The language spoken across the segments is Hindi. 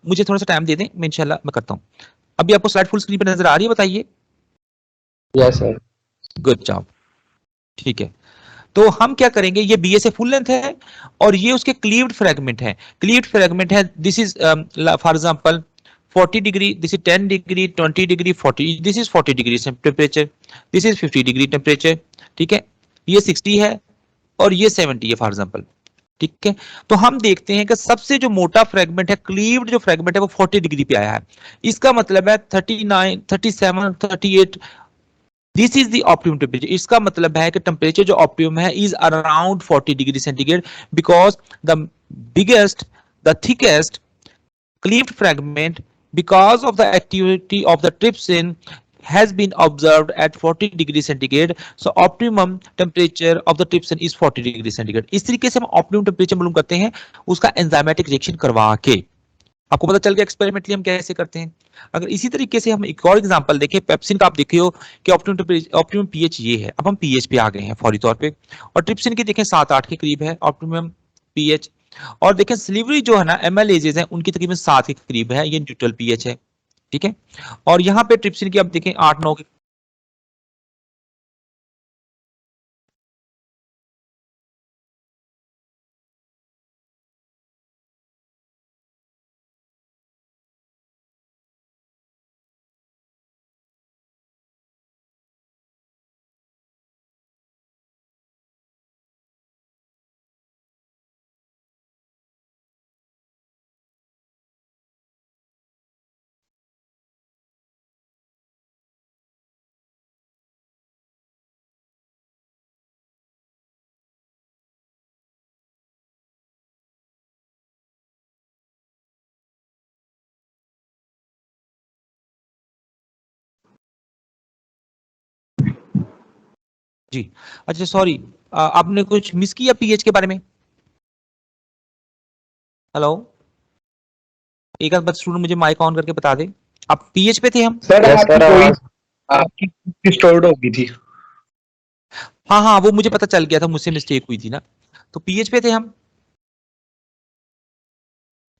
मुझे थोड़ा सा टाइम दे दें, मैं इंशाल्लाह मैं करता हूँ। अभी आपको स्लाइड फुल स्क्रीन पे नजर आ रही है, बताइए। Yes sir. Good job. ठीक है, तो हम क्या करेंगे, ये BSA फुल लेंथ है और ये उसके क्लीव्ड फ्रेगमेंट है। क्लीव्ड फ्रेगमेंट है, this is for example 40 degree, this is 10 degree, 20 degree, 40, this is 40 degree temperature, this is 50 degree temperature. ठीक है, ये 60 है और ये 70 है फॉर एग्जांपल। ठीक है, तो हम देखते हैं कि सबसे जो मोटा फ्रेगमेंट है, क्लीव्ड जो फ्रेगमेंट है, वो 40 डिग्री पे आया है। इसका मतलब है 39, 37, 38, this is the optimum temperature. इसका मतलब है कि टेम्परेचर जो ऑप्टिमम है is around 40 degree centigrade, because the biggest, the thickest cleaved fragment, because of the activity of the trypsin, has been observed at 40 degree centigrade. So optimum temperature of the trypsin is 40 degree centigrade. इस तरीके से हम optimum temperature मालूम करते हैं उसका enzymatic reaction करवा के। आपको पता चल गया एक्सपेरिमेंटली हम कैसे करते हैं। अगर इसी तरीके से हम एक और एग्जांपल देखें, पेप्सिन का आप देखे हो कि ऑप्टिमम पीएच ये है। अब हम पीएच पे आ गए हैं फौरी तौर पे, और ट्रिप्सिन की देखें 7-8 के करीब है ऑप्टिमम पीएच, और देखें सिलिवरी जो है ना MLases हैं उनकी तकरीबन 7 के करीब है, ये न्यूट्रल पीएच है। ठीक है, और यहाँ पे ट्रिप्सिन की आप देखें 8-9 के। जी, अच्छा सॉरी, आपने कुछ मिस किया पीएच के बारे में? हेलो, एक आध बार स्टूडेंट मुझे माइक ऑन करके बता दे, आप पीएच पे थे हम? सर आपकी स्टोर्ड होगी थी। हाँ हाँ, वो मुझे पता चल गया था, मुझसे मिस्टेक हुई थी ना। तो पीएच पे थे हम।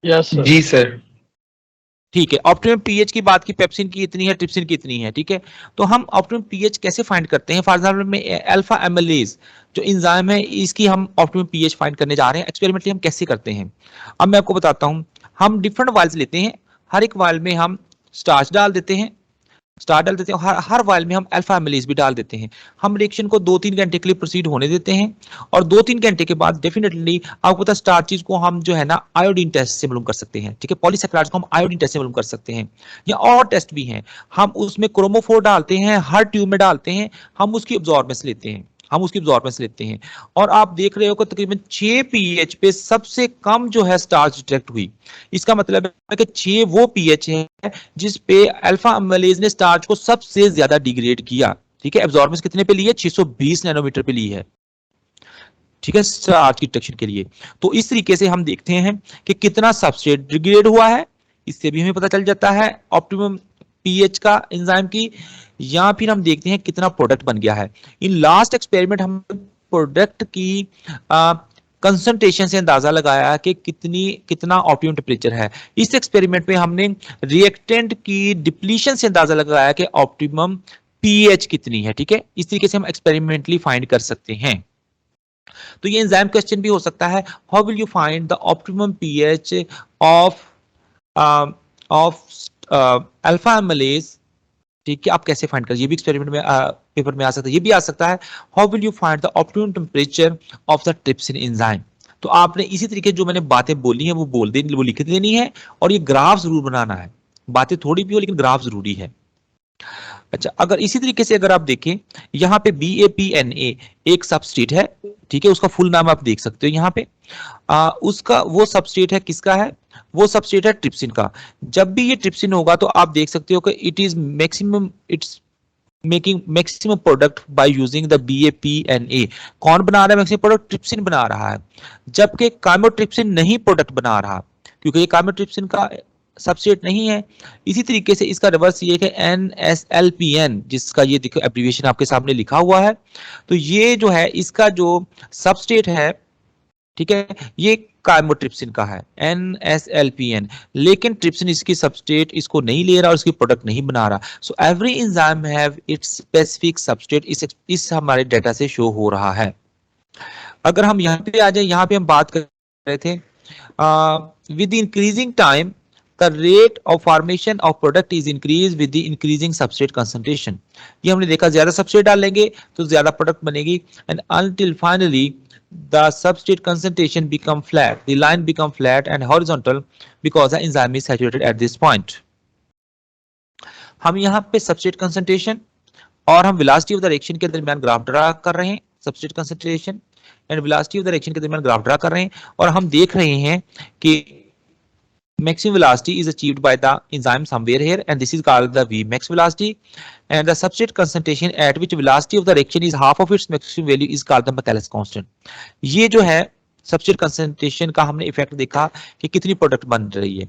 Yes sir. जी सर। ठीक है, ऑप्टिमम पीएच की बात की, पेप्सिन की इतनी है, ट्रिप्सिन की इतनी है। ठीक है, तो हम ऑप्टिमम पीएच कैसे फाइंड करते हैं? फॉर एग्जांपल में अल्फा एमिलेज जो एंजाइम है, इसकी हम ऑप्टिमम पीएच फाइंड करने जा रहे हैं। एक्सपेरिमेंटली हम कैसे करते हैं, अब मैं आपको बताता हूं। हम डिफरेंट वाइल्स लेते हैं, हर एक वाइल में हम स्टार्च डाल देते हैं, स्टार डाल देते हैं, हर वाइल में हम अल्फा एमिलेज भी डाल देते हैं। हम रिएक्शन को 2-3 घंटे के लिए प्रोसीड होने देते हैं, और 2-3 घंटे के बाद डेफिनेटली आपको पता स्टार्चेज को हम जो है ना आयोडीन टेस्ट से मालूम कर सकते हैं। ठीक है, पॉलीसैकेराइड्स को हम आयोडीन टेस्ट से मालूम कर सकते हैं, या और टेस्ट भी हैं। हम उसमें क्रोमोफोर डालते हैं, हर ट्यूब में डालते हैं, हम उसकी अब्जॉर्बेंस लेते हैं, और आप देख रहे हो कि तकरीबन 6 पीएच पे सबसे कम जो है स्टार्च डिटेक्ट हुई। इसका मतलब है कि 6 वो पीएच है जिस पे अल्फा एमिलेज ने स्टार्च को सबसे ज्यादा डिग्रेड किया। ठीक है, एब्जॉर्बेंस कितने पे ली है? 620 नैनोमीटर पे ली है। ठीक है, स्टार्च की डिटेक्शन के लिए। तो इस तरीके से हम देखते हैं कि कितना सबस्ट्रेट डिग्रेड हुआ है, इससे भी हमें पता चल जाता है ऑप्टिमम पीएच का एंजाइम की, या फिर हम देखते हैं कितना प्रोडक्ट बन गया है। इन लास्ट एक्सपेरिमेंट हम प्रोडक्ट की कंसंट्रेशन से अंदाजा लगाया कि कितना ऑप्टिमम टेम्परेचर है। इस एक्सपेरिमेंट में हमने रिएक्टेंट की डिप्लीशन से अंदाजा लगाया कि ऑप्टिमम पीएच कितनी है। ठीक है, इस तरीके से हम एक्सपेरिमेंटली फाइंड कर सकते हैं। तो ये एग्जाम क्वेश्चन भी हो सकता है, how will you find the optimum pH of of alpha amylase. ठीक है, आप कैसे फाइंड कर, ये भी एक्सपेरिमेंट में पेपर में आ सकता है। ये भी आ सकता है, how will you find the optimum temperature of the trypsin enzyme. तो आपने इसी तरीके जो मैंने बातें बोली हैं वो बोल देनी, वो लिख देनी है, और ये ग्राफ जरूर बनाना है। बातें थोड़ी भी हो लेकिन ग्राफ जरूरी है। अच्छा, अगर इसी तरीके से अगर आप देखें, यहाँ पे BAPNA एक सबस्ट्रेट है। ठीक है, उसका फुल नाम आप देख सकते हो यहाँ पे। उसका वो सबस्ट्रेट है, किसका है? वो सबस्ट्रेट है ट्रिप्सिन का। जब भी ये ट्रिप्सिन होगा तो आप देख सकते हो कि it is maximum, it's making maximum product by using the BAPNA। कौन बना रहा है मैक्सिमम प्रोडक्ट? ट्रिप्सिन बना रहा है, जबकि काइमोट्रिप्सिन नहीं प्रोडक्ट बना रहा, क्योंकि ये काइमोट्रिप्सिन का सबस्ट्रेट नहीं है। इसी तरीके से इसका रिवर्स ये है NSLPN, जिसका ये देखो एब्रिविएशन आपके सामने लिखा हुआ है। तो ये जो है इसका जो सबस्ट्रेट है, ठीक है, ये काइमोट्रिप्सिन का है NSLPN, लेकिन ट्रिप्सिन इसकी सबस्ट्रेट इसको नहीं ले रहा और इसकी प्रोडक्ट नहीं बना रहा। So every enzyme have it's specific substrate, इस हमारे डेटा से शो हो रहा है। अगर हम यहाँ पे आ जाए, यहाँ पे हम बात कर रहे थे with increasing time the rate of formation of product is increased with the increasing substrate concentration। ये हमने देखा, ज्यादा सबस्ट्रेट डालेंगे तो ज्यादा प्रोडक्ट बनेगी, and until finally the substrate concentration become flat, the line become flat and horizontal because the enzyme is saturated at this point। हम यहाँ पे सबस्ट्रेट कंसंट्रेशन और हम वेलोसिटी ऑफ द रिएक्शन के दरमियान ग्राफ ड्रा कर रहे हैं, substrate concentration and velocity of the reaction के दरमियान ग्राफ ड्रा कर रहे हैं, और हम देख रहे हैं कि maximum velocity is achieved by the enzyme somewhere here, and this is called the Vmax velocity, and the substrate concentration at which velocity of the reaction is half of its maximum value is called the Michaelis constant। ये जो है सबस्ट्रेट कंसंट्रेशन का हमने इफेक्ट देखा कि कितनी प्रोडक्ट बन रही है।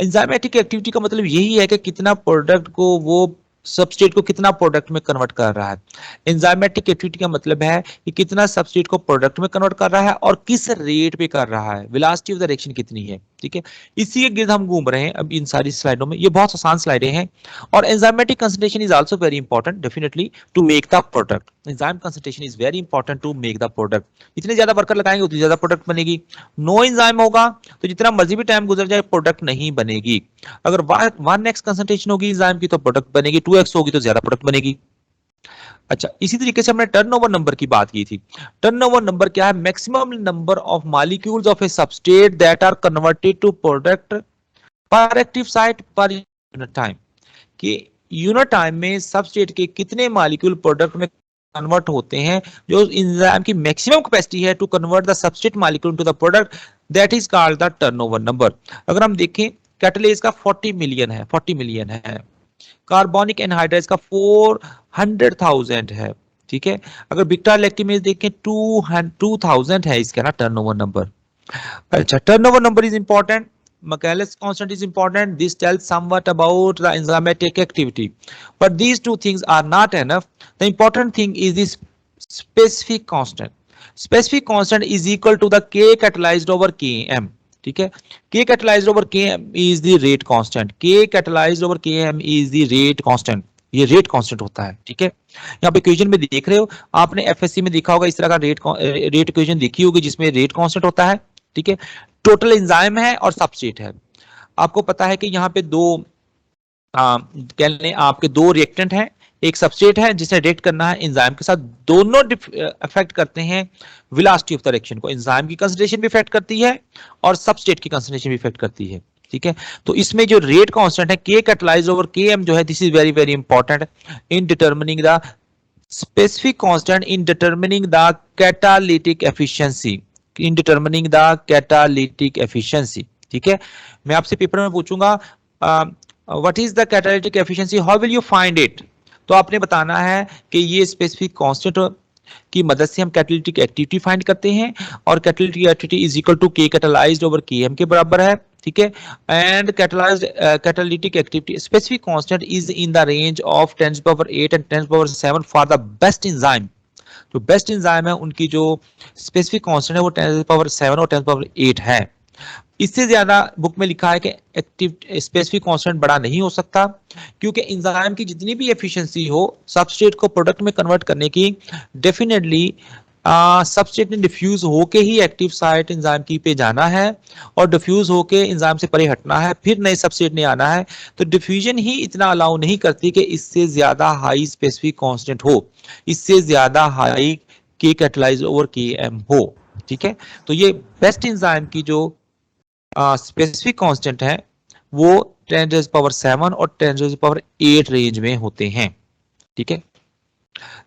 एंजाइमेटिक एक्टिविटी का मतलब यही है कि कितना प्रोडक्ट को वो सबस्ट्रेट को कितना प्रोडक्ट में कन्वर्ट कर रहा है। एंजाइमेटिक एक्टिविटी का मतलब है कि कितना सबस्ट्रेट को प्रोडक्ट में कन्वर्ट कर रहा है और किस रेट पे कर रहा है, वेलोसिटी ऑफ द रिएक्शन कितनी है। ठीक है, इसी के गिर्द हम घूम रहे हैं अब इन सारी स्लाइडों में। ये बहुत आसान स्लाइडें हैं, और enzymatic concentration is also very important definitely to make the product. Enzyme concentration is very important to make the product. इतने ज्यादा वर्कर लगाएंगे उतनी ज्यादा प्रोडक्ट बनेगी। नो एंजाइम होगा तो जितना मर्जी भी टाइम गुजर जाए प्रोडक्ट नहीं बनेगी। अगर 1x कंसंट्रेशन होगी एंजाइम की तो प्रोडक्ट बनेगी, 2x होगी तो ज्यादा प्रोडक्ट बनेगी। अच्छा, इसी तरीके से हमने टर्नओवर नंबर की बात की थी। टर्नओवर नंबर क्या है? Maximum number of molecules of a substrate that are converted to product per active site per unit time. कि यूनिट टाइम में सबस्ट्रेट के कितने मॉलिक्यूल प्रोडक्ट में कन्वर्ट होते हैं, जो एंजाइम की मैक्सिमम कैपेसिटी है to convert the substrate molecule to the product, that is called the turnover number. अगर हम देखें कैटालेज का 40 मिलियन है, 40 मिलियन है। कार्बोनिक एनहाइड्राइड का 400,000 है। ठीक है, अगर बिक्टा लैक्टिमेज देखें 2000 है इसका ना टर्नओवर नंबर। अच्छा, turnover number is important, Michaelis constant is important. This tells somewhat about the enzymatic activity, but these two things are not enough. The important thing is this specific constant. Specific constant is equal to the K catalyzed over Km. ठीक है, K catalyzed over Km is the rate constant. K catalyzed over Km is the rate constant. ये रेट कांस्टेंट होता है। ठीक है, यहाँ पे इक्वेशन में देख रहे हो, आपने एफएससी में देखा होगा इस तरह का रेट इक्वेशन देखी होगी जिसमें रेट कांस्टेंट होता है। ठीक है, टोटल एंजाइम है और सबस्ट्रेट है। आपको पता है कि यहाँ पे आपके दो रिएक्टेंट हैं, एक सबस्ट्रेट है जिसे रिएक्ट करना है एंजाइम के साथ। दोनों अफेक्ट करते हैं वेलोसिटी ऑफ द रिएक्शन को। एंजाइम की कंसंट्रेशन भी इफेक्ट करती है और सबस्ट्रेट की कंसंट्रेशन भी इफेक्ट करती है। ठीक है, तो इसमें जो रेट कांस्टेंट है K कैटलाइज्ड ओवर Km जो है, this is very very important in determining the specific constant in determining the catalytic efficiency, in determining the catalytic efficiency. ठीक है, मैं आपसे पेपर में पूछूंगा what is the catalytic efficiency, how will you find it, तो आपने बताना है कि ये स्पेसिफिक कांस्टेंट की मदद से हम कैटालिटिक एक्टिविटी फाइंड करते हैं, और catalytic activity is equal to K catalysed over Km के बराबर है। ठीक है, and catalysed catalytic activity specific constant is in the range of 10⁸ and 10⁷ for the best enzyme. जो बेस्ट एंजाइम है उनकी जो स्पेसिफिक कांस्टेंट है वो 10⁷ और 10⁸ है। इससे ज्यादा बुक में लिखा है कि एक्टिव स्पेसिफिक कांस्टेंट बड़ा नहीं हो सकता, क्योंकि एंजाइम की जितनी भी एफिशिएंसी हो सबस्ट्रेट को प्रोडक्ट में कन्वर्ट करने की, डेफिनेटली सबस्ट्रेट ने डिफ्यूज होके ही एक्टिव साइट एंजाइम की पे जाना है, और डिफ्यूज होके एंजाइम से परे हटना है, फिर नए सबस्ट्रेट ने आना है। तो डिफ्यूजन ही इतना अलाउ नहीं करती कि इससे ज्यादा हाई स्पेसिफिक कांस्टेंट हो, इससे ज्यादा high K catalysed over Km हो। ठीक है, तो ये बेस्ट एंजाइम की जो स्पेसिफिक कांस्टेंट है वो 10⁷ और 10⁸ रेंज में होते हैं। ठीक है,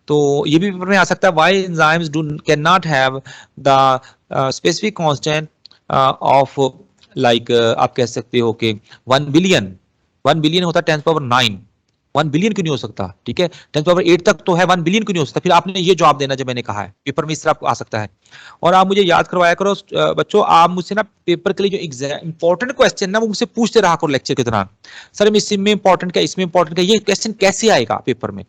तो ये भी पेपर में आ सकता है, why enzymes do can not have the specific constant of like आप कह सकते हो कि 1 बिलियन होता है 10⁹ 1 बिलियन क्यों नहीं हो सकता? ठीक है, 10⁸ तक तो है, 1 बिलियन क्यों नहीं हो सकता? फिर आपने ये जवाब देना जो मैंने कहा है, पेपर में इस तरह आ सकता है। और आप मुझे याद करवाया करो बच्चों, आप मुझसे ना पेपर के लिए जो एग्जाम इंपॉर्टेंट क्वेश्चन ना वो मुझसे पूछते रहा करो लेक्चर के दौरान, सर इसमें इंपॉर्टेंट क्या, इसमें इंपॉर्टेंट क्या, ये क्वेश्चन कैसे आएगा पेपर में।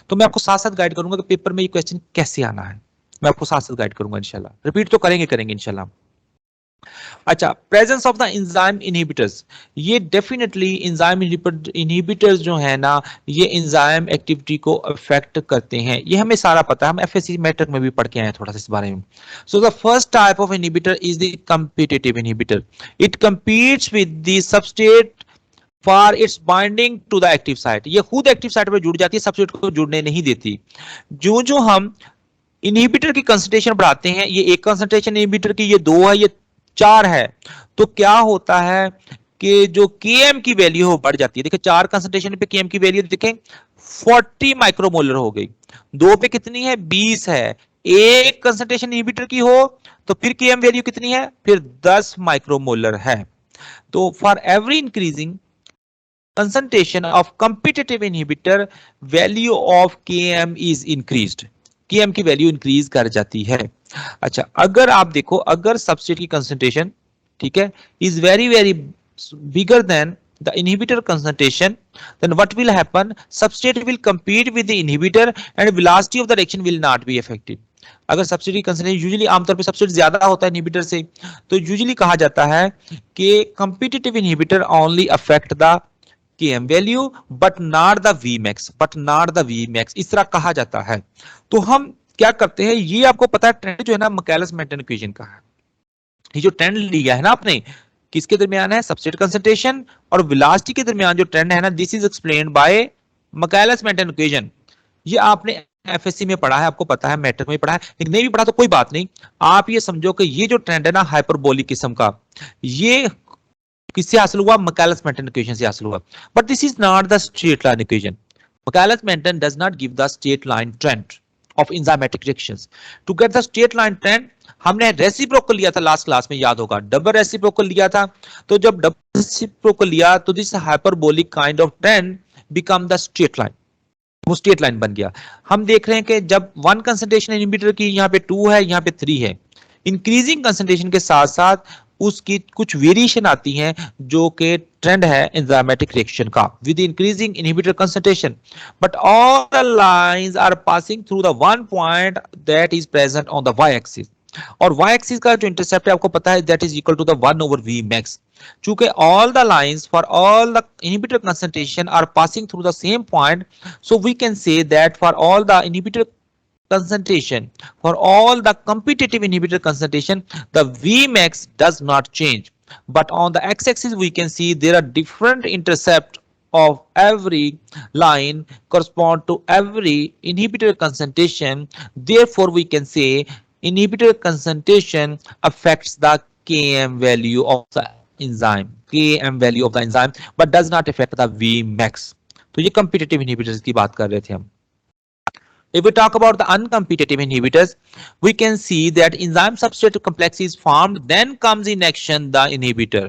तो मैं आपको साथ साथ गाइड करूंगा कि पेपर में ये क्वेश्चन कैसे आना है, मैं आपको साथ साथ गाइड करूंगा इंशाल्लाह। रिपीट तो करेंगे इंशाल्लाह। अच्छा, presence of the enzyme inhibitors, ये डेफिनेटली एंजाइम इनहिबिटर्स जो है ना, ये एंजाइम एक्टिविटी को अफेक्ट करते हैं। ये हमें सारा पता है, हम एफएससी मैट्रिक में भी पढ़ के आए हैं थोड़ा सा इस बारे में। So the first type of inhibitor is the competitive inhibitor. It competes with the substrate for its binding to the active site. ये खुद एक्टिव साइट पर जुड़ जाती है, सबस्ट्रेट को जुड़ने नहीं देती। जो जो हम इनहिबिटर की कंसंट्रेशन बढ़ाते हैं, ये एक कंसंट्रेशन इनहिबिटर की, ये 2 है, ये 4 है, तो क्या होता है कि जो Km की वैल्यू हो बढ़ जाती है। देखिए 4 कंसंट्रेशन पे Km की वैल्यू देखें 40 माइक्रोमोलर हो गई, 2 पे कितनी है 20 है, एक कंसंट्रेशन इनहिबिटर की हो तो फिर Km वैल्यू कितनी है, फिर 10 माइक्रोमोलर है। तो for every increasing concentration of competitive inhibitor value of Km is increased। Km की वैल्यू इंक्रीज कर जाती है। अच्छा, अगर आप देखो, अगर सबस्ट्रेट की कंसंट्रेशन, ठीक है, is very very bigger than the inhibitor concentration, then what will happen, substrate will compete with the inhibitor and velocity of the reaction will not be affected। अगर सबस्ट्रेट की कंसंट्रेशन यूजुअली आमतौर पे सबस्ट्रेट ज्यादा होता है इनहिबिटर से, तो यूजुअली कहा जाता है कि competitive inhibitor only affect the Km value but not the Vmax, इस तरह कहा जाता है। तो हम क्या करते हैं, ये आपको पता है ट्रेंड जो है ना मैकलेस मेंटन इक्वेशन का है। ये जो ट्रेंड लिया है ना आपने, किसके दरमियान है, सबस्ट्रेट कंसंट्रेशन और वेलोसिटी के दरमियान जो ट्रेंड है ना, this is explained by Michaelis Menten equation. ये आपने एफएससी में पढ़ा है, आपको पता है, मैट्रिक में पढ़ा है, लेकिन नहीं भी पढ़ा तो कोई बात नहीं। आप ये समझो कि ये जो ट्रेंड है ना हाइपरबोलिक किस्म का, ये किससे हासिल हुआ, मैकलेस मेंटन इक्वेशन से हासिल हुआ। But this is not the straight line equation. Michaelis Menten does not give the straight line trend of enzymatic reactions. To get the straight line trend हमने रेसिप्रोकल लिया था लास्ट क्लास में, याद होगा, डबल रेसिप्रोकल लिया था। तो जब डबल रेसिप्रोकल लिया तो this hyperbolic kind of trend become the straight line, वो स्ट्रेट लाइन बन गया। हम देख रहे हैं कि जब वन कंसंट्रेशन इनहिबिटर की यहाँ पे 2 है, यहाँ पे 3 है, इंक्रीजिंग कंसंट्रेशन के साथ साथ उसकी कुछ वेरिएशन आती हैं, जो कि ट्रेंड है एंजाइमेटिक रिएक्शन का with increasing inhibitor concentration, but all the lines are passing through the one point that is present on the Y axis. और वाई एक्सिस का जो इंटरसेप्ट है आपको पता है, that is equal to the 1 over Vmax। चूंकि all the lines for all the inhibitor concentration are passing through the same point, so we can say that for all the inhibitor concentration, for all the competitive inhibitor concentration, the Vmax does not change. But on the x-axis we can see there are different intercept of every line correspond to every inhibitor concentration. Therefore we can say inhibitor concentration affects the Km value of the enzyme, but does not affect the Vmax। तो ये competitive inhibitors की बात कर रहे थे हम। If we talk about the uncompetitive inhibitors, we can see that enzyme substrate complex is formed, then comes in action the inhibitor,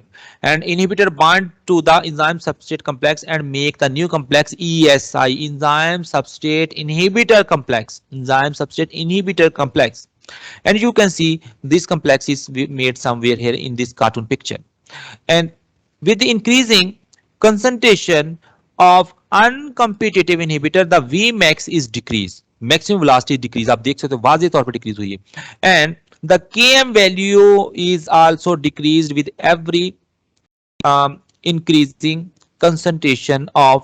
and inhibitor bind to the enzyme substrate complex and make the new complex ESI, enzyme substrate inhibitor complex, and you can see this complex is made somewhere here in this cartoon picture, and with the increasing concentration of uncompetitive inhibitor, the Vmax is decreased, maximum velocity decrease, आप देख सकते हो वाज़ेह तौर पर डिक्रीज हुई है, and the Km value is also decreased with every increasing concentration of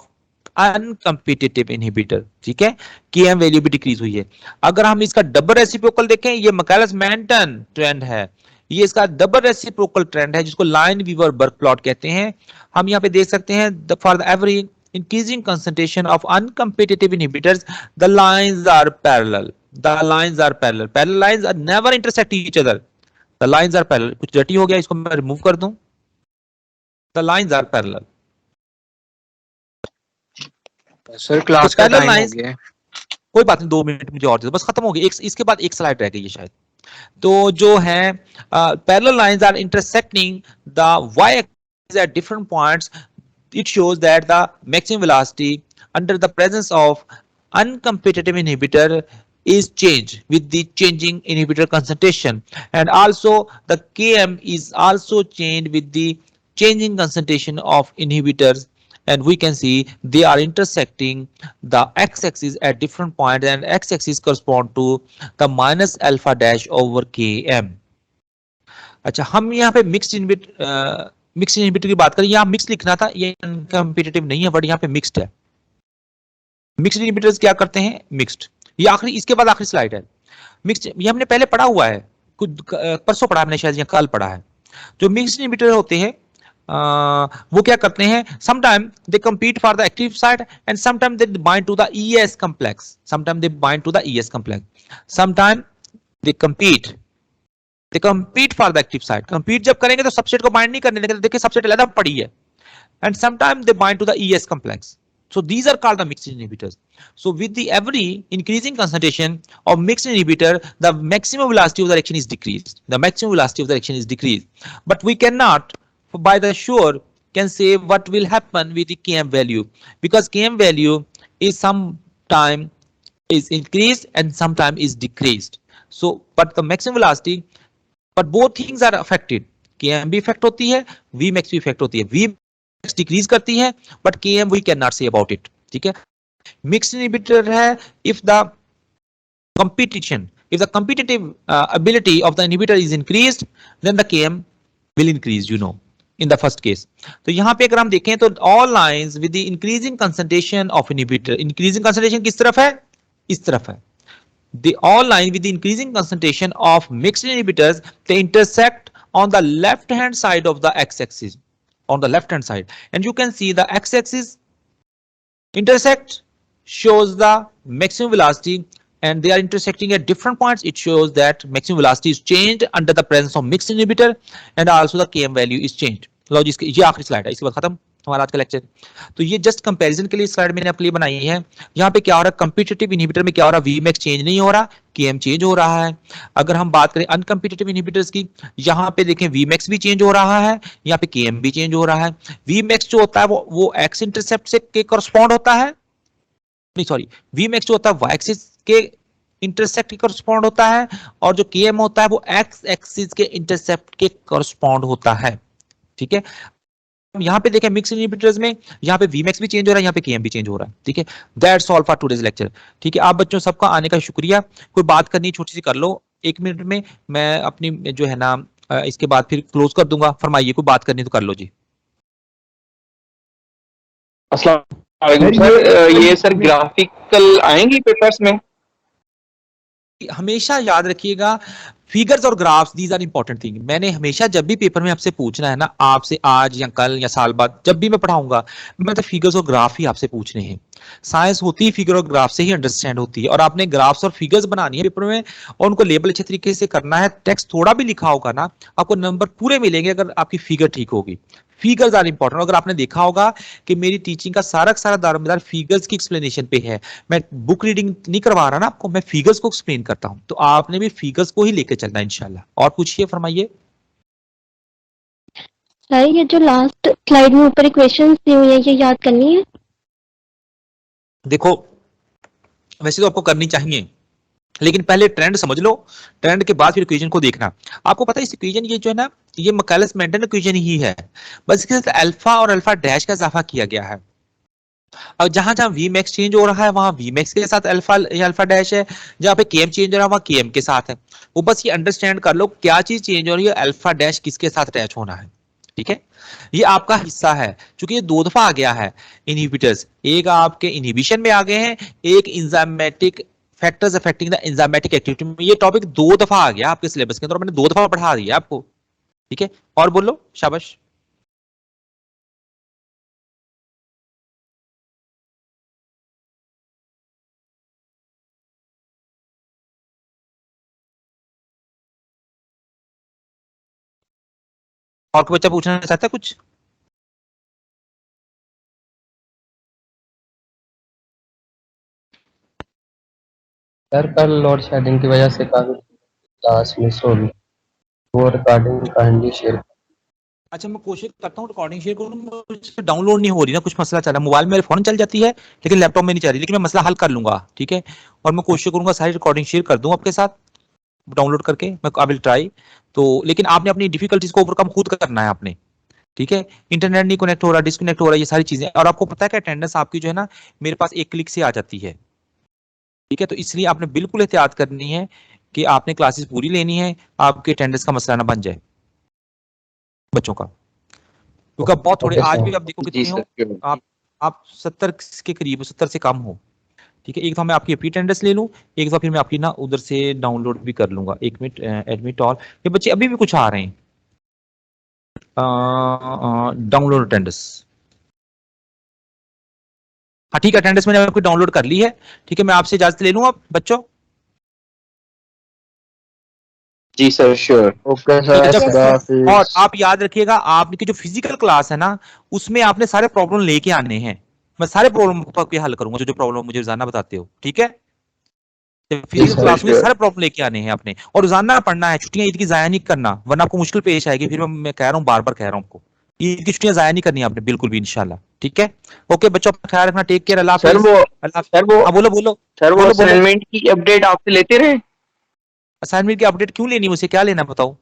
uncompetitive inhibitor. ठीक है, Km वैल्यू भी डिक्रीज हुई है। अगर हम इसका डबल रेसिप्रोकल देखें, ये मैकलेस मेंटन ट्रेंड है, ये इसका डबल रेसिप्रोकल ट्रेंड है, जिसको लाइन वीवर बर्क प्लॉट कहते हैं। हम यहाँ पे देख सकते हैं, for the every increasing concentration of uncompetitive inhibitors, the lines are parallel, parallel lines are never intersect each other, the lines are parallel। कुछ dirty हो गया, इसको मैं रिमूव कर दूं, the lines are parallel। Sir class का टाइम हो गया है। कोई बात नहीं, 2 मिनट मुझे और दे दो, बस खत्म हो गया। इसके बाद एक स्लाइड रह गई है शायद। तो जो है parallel lines are intersecting the y-axis at different points, it shows that the maximum velocity under the presence of uncompetitive inhibitor is changed with the changing inhibitor concentration, and also the Km is also changed with the changing concentration of inhibitors, and we can see they are intersecting the x-axis at different points, and x-axis correspond to the minus alpha dash over Km। अच्छा, हम यहाँ पे मिक्स्ड इनहिबिटर की बात करें, यहाँ मिक्स लिखना था, ये कॉम्पिटिटिव नहीं है, बट यहाँ पे मिक्स्ड है। मिक्स्ड इनहिबिटर्स क्या करते हैं? मिक्स्ड। ये आखिरी, इसके बाद आखिरी स्लाइड है। मिक्स्ड ये हमने पहले पढ़ा हुआ है, कुछ परसों पढ़ा हमने शायद, या कल पढ़ा है। जो मिक्स्ड इनहिबिटर होते हैं वो क्या करते हैं? Sometime they compete for the active site and sometime they bind to the ES complex, sometime they bind to the ES complex, sometime they compete for the active site. compete जब करेंगे तो सबसेट को बाइंड नहीं करने देंगे, देखिए सबसेट अलग पड़ी है, and sometimes they bind to the ES complex. So these are called the mixed inhibitors. So with the every increasing concentration of mixed inhibitor, the maximum velocity of the reaction is decreased. The maximum velocity of the reaction is decreased. But we cannot, by the sure, can say what will happen with the Km value, because Km value is sometime is increased and sometime is decreased. So, but the maximum velocity, but both things are affected. Km भी इफेक्ट होती है, Vmax भी इफेक्ट होती है। Vmax डिक्रीज करती है, but Km we can not say about it. ठीक है, मिक्स इनहिबिटर है if the competition, if the competitive ability of the inhibitor is increased, then the Km will increase, in the first case. तो यहाँ पे अगर हम देखें तो all lines with the increasing concentration of inhibitor, increasing concentration किस तरफ है? इस तरफ है। They all line with the increasing concentration of mixed inhibitors, they intersect on the left hand side of the x-axis, on the left hand side, and you can see the x-axis intersect shows the maximum velocity, and they are intersecting at different points. It shows that maximum velocity is changed under the presence of mixed inhibitor, and also the Km value is changed. लो जी, ये आखिरी स्लाइड है, इसके बाद खत्म हमारा आज का लेक्चर। तो ये जस्ट कंपैरिजन के लिए स्लाइड मैंने आपके लिए बनाई है। यहाँ पे क्या हो रहा है? कॉम्पिटिटिव इनहिबिटर में क्या हो रहा है? Vmax चेंज नहीं हो रहा, Km चेंज हो रहा है। अगर हम बात करें अनकम्पिटिटिव इनहिबिटर्स की, यहाँ पे देखें Vmax भी चेंज हो रहा है, यहाँ पे Km भी चेंज हो रहा है। Vmax जो होता है वो एक्स इंटरसेप्ट से के करस्पॉन्ड होता है, नहीं सॉरी, Vmax जो होता है वाई एक्सिस के इंटरसेप्ट के करस्पॉन्ड होता है, और जो Km होता है वो एक्स एक्सिस के इंटरसेप्ट के करस्पॉन्ड होता है। ठीक है, यहाँ पे देखें मिक्स इनहिबिटर्स में यहाँ पे Vmax भी चेंज हो रहा है, यहाँ पे Km भी चेंज हो रहा है। ठीक है, that's all for today's lecture. ठीक है, आप बच्चों सबका आने का शुक्रिया। कोई बात करनी छोटी सी कर लो 1 मिनट में, मैं अपनी जो है ना इसके बाद फिर क्लोज कर दूंगा। फरमाइए, कोई बात करनी तो कर लो जी। अस्सलाम वालेकुम सर, ये सर ग्राफिकल आएंगी पेपर्स में? हमेशा याद रखिएगा, फिगर्स और graphs, these are important thing. मैंने हमेशा जब भी पेपर में आपसे पूछना है ना, आपसे आज या कल या साल बाद जब भी मैं पढ़ाऊंगा, मैं तो फिगर्स और ग्राफ ही आपसे पूछने हैं। साइंस होती है फिगर और ग्राफ से ही अंडरस्टैंड होती है, और आपने ग्राफ्स और फिगर्स बनानी है पेपर में, और उनको लेबल अच्छे तरीके से करना है। टेक्स्ट थोड़ा भी लिखा होगा ना, आपको नंबर पूरे मिलेंगे अगर आपकी फिगर ठीक होगी। Figures are important. अगर आपने देखा होगा कि मेरी टीचिंग का सारा दारोमदार फिगर्स की एक्सप्लेनेशन पे है, मैं बुक रीडिंग नहीं करवा रहा ना आपको, मैं फिगर्स को एक्सप्लेन करता हूं, तो आपने भी फिगर्स को ही लेके चलना है इंशाल्लाह। और पूछिए, फरमाइए। सर ये जो लास्ट स्लाइड में ऊपर इक्वेशंस दी हुई है, ये याद करनी है? देखो, वैसे तो आपको करनी चाहिए, लेकिन पहले ट्रेंड समझ लो, ट्रेंड के बाद फिर इक्वेशन को देखना। आपको पता है इस इक्वेशन, ये जो है ना, ये मैकेलस मेंटन इक्वेशन ही है, बस इसके साथ अल्फा और अल्फा डैश का इजाफा किया गया है। और जहां जहां Vmax चेंज हो रहा है वहां Vmax के साथ अल्फा या अल्फा डैश है, जहां पे Km चेंज हो रहा है वहां Km के साथ है। वो बस ये अंडरस्टैंड कर लो क्या चीज चेंज हो रही है, अल्फा डैश किसके साथ अटैच होना है। ठीक है, ये आपका हिस्सा है, क्योंकि ये 2 दफा आ गया है इनहिबिटर्स। एक आपके इनहिबिशन में आ गए हैं, एक enzymatic factors affecting the enzymatic activity में। ये टॉपिक 2 दफा आ गया आपके सिलेबस के अंदर, मैंने 2 दफा पढ़ा दिया आपको। ठीक है, और बोलो, शाबाश। और कोई बच्चा पूछना चाहता है कुछ? सर कल लोड शेडिंग की वजह से काफी क्लास मिस हो गई, वो रिकॉर्डिंग काइंडली शेयर। अच्छा, मैं कोशिश करता हूँ रिकॉर्डिंग शेयर करूँ, डाउनलोड नहीं हो रही ना, कुछ मसला चला। मोबाइल में मेरे फोन चल जाती है लेकिन लैपटॉप में नहीं चल रही, लेकिन मैं मसला हल कर लूंगा। ठीक है, और मैं कोशिश करूंगा सारी रिकॉर्डिंग शेयर कर दूं आपके साथ डाउनलोड करके, मैं आई विल ट्राई। तो लेकिन आपने अपनी डिफिकल्टीज को ओवरकम खुद करना है आपने। ठीक है, इंटरनेट नहीं कनेक्ट हो रहा, डिस्कनेक्ट हो रहा है, ये सारी चीजें। और आपको पता है कि अटेंडेंस आपकी जो है ना मेरे पास एक क्लिक से आ जाती है। ठीक है, तो इसलिए आपने बिल्कुल एहतियात करनी है कि आपने क्लासेस पूरी लेनी है, आपके अटेंडेंस का मसला ना बन जाए। बच्चों का, क्योंकि आप बहुत थोड़े Okay, आज sir. भी आप देखो जी कितने हो, सर, आप 70 के करीब हो, 70 से कम हो, ठीक है। एक तो मैं आपकी रिपीट अटेंडेंस ले लूं, एक तो फिर मैं आपकी ना उधर से डाउनलोड भी कर लूंगा। एक मिनट, एडमिट ऑल, ये बच्चे अभी भी कुछ आ रहे हैं, डाउनलोड अटेंडेंस। हाँ ठीक है, अटेंडेंस मैंने आपको डाउनलोड कर ली है, ठीक है। मैं आपसे इजाजत ले लूं अब बच्चों। जी सर, श्योर। Okay, ठीक है, sir. जब खुदा और हाफिज. आप याद रखिएगा, आपकी जो फिजिकल क्लास है ना, उसमें आपने सारे प्रॉब्लम लेके आने हैं। मैं सारे प्रॉब्लम आपके हल करूंगा, जो जो प्रॉब्लम मुझे रोजाना बताते हो, ठीक है। जी फिजिकल sir. सर, क्लास में श्योर। सारे प्रॉब्लम लेके आने हैं आपने, और रोजाना पढ़ना है। छुट्टियां ईद की जाया नहीं करना, वरना आपको मुश्किल पेश आएगी। फिर मैं कह रहा हूँ, बार बार कह रहा हूँ आपको, ईद की छुट्टियां जाया नहीं करनी आपने बिल्कुल भी, इंशाल्लाह, ठीक है। ओके बच्चों, अपना ख्याल रखना, टेक केयर, अल्लाह सर हाफिज। वो अल्लाह सर वो हाँ, बोलो बोलो, सर वो बोलो बोलो। असाइनमेंट की अपडेट आपसे लेते रहे। असाइनमेंट की अपडेट क्यों लेनी, मुझे क्या लेना बताओ।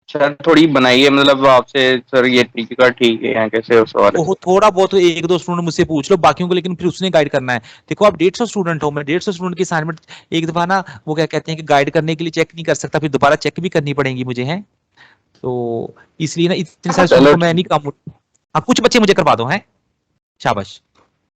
सर थोड़ी बनाइए, मतलब आपसे सर ये तरीका ठीक है या कैसे उस वाले से। थोड़ा बहुत एक दो स्टूडेंट मुझसे पूछ लो, बाकियों को लेकिन फिर उसने गाइड करना है। देखो आप 150 स्टूडेंट हो, मैं 150 स्टूडेंट की असाइनमेंट एक दफा ना, वो क्या कहते हैं कि गाइड करने के लिए चेक नहीं कर सकता, फिर दोबारा चेक भी करनी पड़ेगी मुझे, है। तो इसलिए ना इतने सारे स्टूडेंट चलो को मैं नहीं ठीक है। काम, हाँ कुछ बच्चे मुझे करवा दो, हैं। शाबाश।